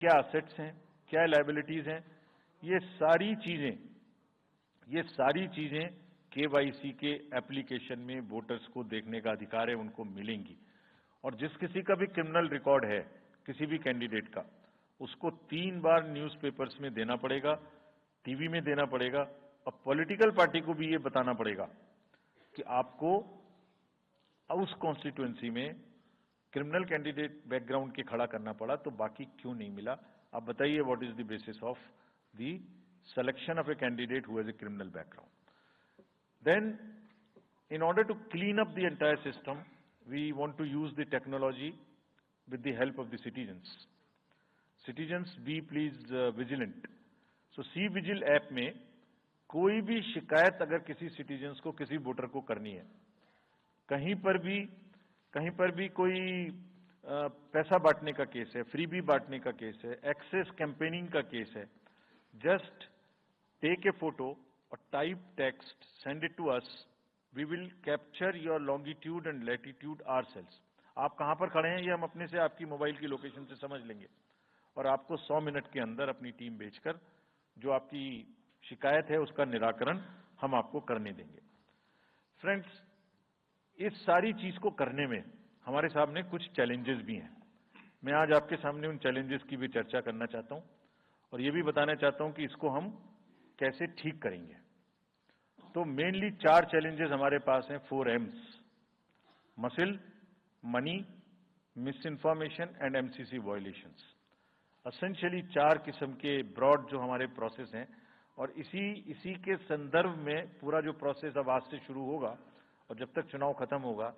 क्या असेट्स हैं, क्या लायबिलिटीज हैं, ये सारी चीजें केवाईसी के एप्लीकेशन में वोटर्स को देखने का अधिकार है, उनको मिलेंगी। और जिस किसी का भी क्रिमिनल रिकॉर्ड है किसी भी कैंडिडेट का, उसको 3 बार न्यूज़पेपर्स में देना पड़ेगा, टीवी में देना पड़ेगा, और पॉलिटिकल पार्टी को भी ये बताना पड़ेगा कि आपको उस कॉन्स्टिट्यूएंसी में क्रिमिनल कैंडिडेट बैकग्राउंड के खड़ा करना पड़ा, तो बाकी क्यों नहीं मिला। आप बताइए, what is the basis of the selection of a candidate who has a criminal background. Then, in order to clean up the entire system, we want to use the technology with the help of the citizens. Citizens, be please vigilant. So, C-Vigil app में कोई भी शिकायत अगर किसी citizens को, किसी voter को करनी है, कहीं पर भी कोई पैसा बांटने का केस है, फ्रीबी बांटने का केस है, एक्सेस कैंपेनिंग का केस है, just take a photo or type text, send it to us. We will capture your longitude and latitude ourselves. आप कहां पर खड़े हैं ये हम अपने से आपकी मोबाइल की लोकेशन से समझ लेंगे, और आपको 100 मिनट के अंदर अपनी टीम भेजकर जो आपकी शिकायत है उसका निराकरण हम आपको करने देंगे। फ्रेंड्स, इस सारी चीज को करने में हमारे सामने कुछ चैलेंजेस भी हैं। मैं आज आपके सामने उन चैलेंजेस की भी चर्चा करना चाहता हूं, और ये भी बताना चाहता हूं कि इसको हम कैसे ठीक करेंगे। तो मेनली 4 चैलेंजेस हमारे पास हैं, 4 M's: muscle, money, miss information and MCC violations. Essentially 4 किस्म के ब्रॉड जो हमारे प्रोसेस हैं, और इसी के संदर्भ में पूरा जो प्रोसेस अब आज से शुरू होगा और जब तक चुनाव खत्म होगा,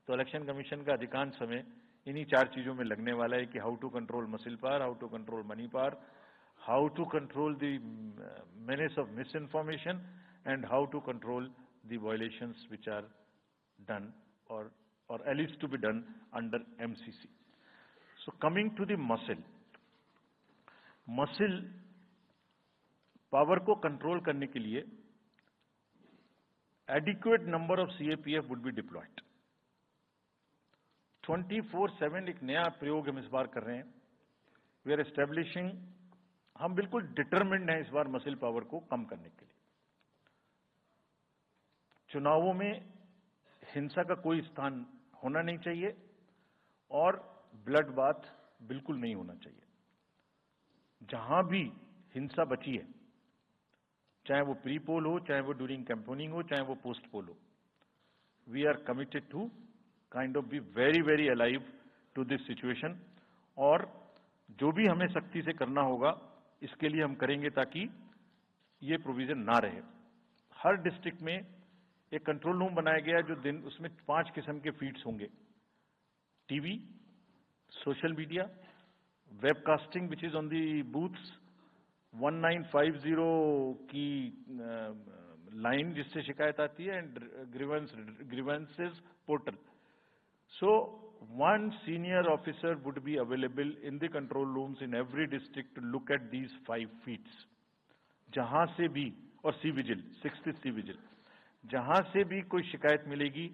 तो इलेक्शन कमीशन का अधिकांश समय इन्हीं 4 चीजों में लगने वाला है कि how to control muscle power, how to control money power, how to control the menace of misinformation, and how to control the violations which are done or alleged to be done under MCC. So coming to the muscle power को control करने के लिए adequate number of CAPF would be deployed. 24/7 एक नया प्रयोग हम इस बार कर रहे हैं। We are establishing, हम बिल्कुल डिटरमिन्ड हैं इस बार मसिल पावर को कम करने के लिए। चुनावों में हिंसा का कोई स्थान होना नहीं चाहिए, और ब्लड बाथ बिल्कुल नहीं होना चाहिए। जहां भी हिंसा बची है, चाहे वो प्री पोल हो, चाहे वो ड्यूरिंग कैंपेनिंग हो, चाहे वो पोस्ट पोल हो, we are committed to kind of be very very alive to this situation, और जो भी हमें सख्ती से करना होगा इसके लिए हम करेंगे ताकि ये प्रोविजन ना रहे। हर डिस्ट्रिक्ट में एक कंट्रोल रूम बनाया गया जो दिन उसमें 5 किस्म के फीड्स होंगे: TV, social media, webcasting which is on the booths, 1950 की लाइन जिससे शिकायत आती है, and grievances portal. So, one senior officer would be available in the control rooms in every district to look at these 5 feeds. जहां से भी, और C-Vigil, 6th C-Vigil, जहां से भी कोई शिकायत मिलेगी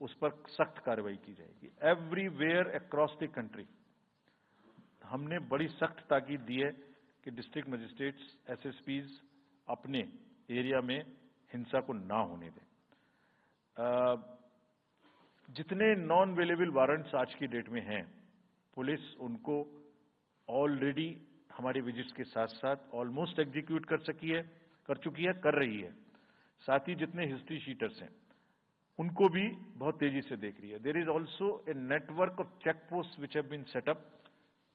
उस पर सख्त कार्रवाई की जाएगी। एवरीवेयर अक्रॉस द कंट्री हमने बड़ी सख्त ताकीद दी है कि डिस्ट्रिक्ट मजिस्ट्रेट्स, SSPs अपने एरिया में हिंसा को ना होने दें। जितने नॉन अवेलेबल वारंट्स आज की डेट में हैं, पुलिस उनको ऑलरेडी हमारे विजिट्स के साथ साथ ऑलमोस्ट एग्जीक्यूट कर चुकी है, कर रही है। साथ ही जितने हिस्ट्री शीटर्स हैं उनको भी बहुत तेजी से देख रही है। There is also a network of check post which have been set up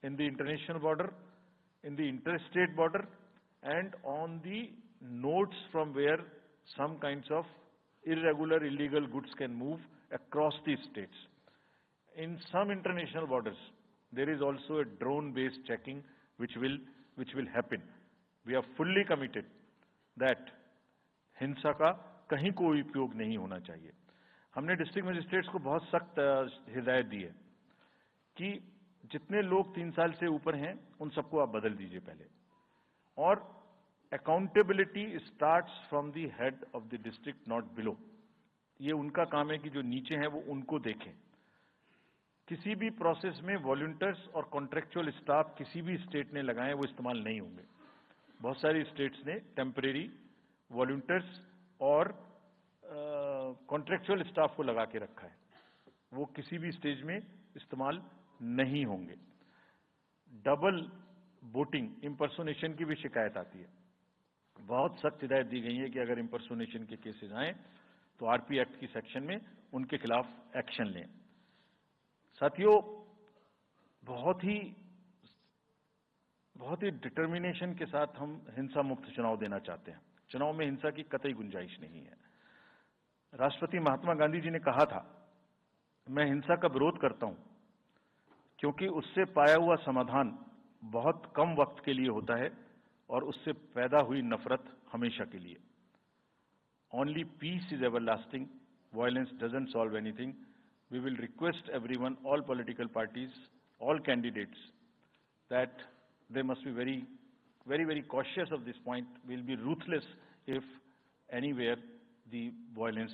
in the international border, in the interstate border, and on the nodes from where some kinds of irregular illegal goods can move across the states. In some international borders there is also a drone based checking which will happen. We are fully committed that हिंसा का कहीं कोई उपयोग नहीं होना चाहिए। हमने district magistrates को बहुत सख्त हिदायत दी है कि जितने लोग 3 साल से ऊपर हैं उन सबको आप बदल दीजिए पहले, और accountability starts from the head of the district, not below. ये उनका काम है कि जो नीचे हैं वो उनको देखें। किसी भी प्रोसेस में वॉलंटियर्स और कॉन्ट्रेक्चुअल स्टाफ किसी भी स्टेट ने लगाए वो इस्तेमाल नहीं होंगे। बहुत सारी स्टेट्स ने टेम्परेरी वॉलंटियर्स और कॉन्ट्रेक्चुअल स्टाफ को लगा के रखा है, वो किसी भी स्टेज में इस्तेमाल नहीं होंगे। डबल वोटिंग, इंपर्सोनेशन की भी शिकायत आती है। बहुत सख्त हिदायत दी गई है कि अगर इंपर्सोनेशन के केसेस आए तो आरपी एक्ट की सेक्शन में उनके खिलाफ एक्शन लें। साथियों, बहुत ही डिटर्मिनेशन के साथ हम हिंसा मुक्त चुनाव देना चाहते हैं। चुनाव में हिंसा की कतई गुंजाइश नहीं है। राष्ट्रपति महात्मा गांधी जी ने कहा था, मैं हिंसा का विरोध करता हूं क्योंकि उससे पाया हुआ समाधान बहुत कम वक्त के लिए होता है और उससे पैदा हुई नफरत हमेशा के लिए। Only peace is everlasting. Violence doesn't solve anything. We will request everyone, all political parties, all candidates, that they must be very, very, very cautious of this point. We'll be ruthless if anywhere the violence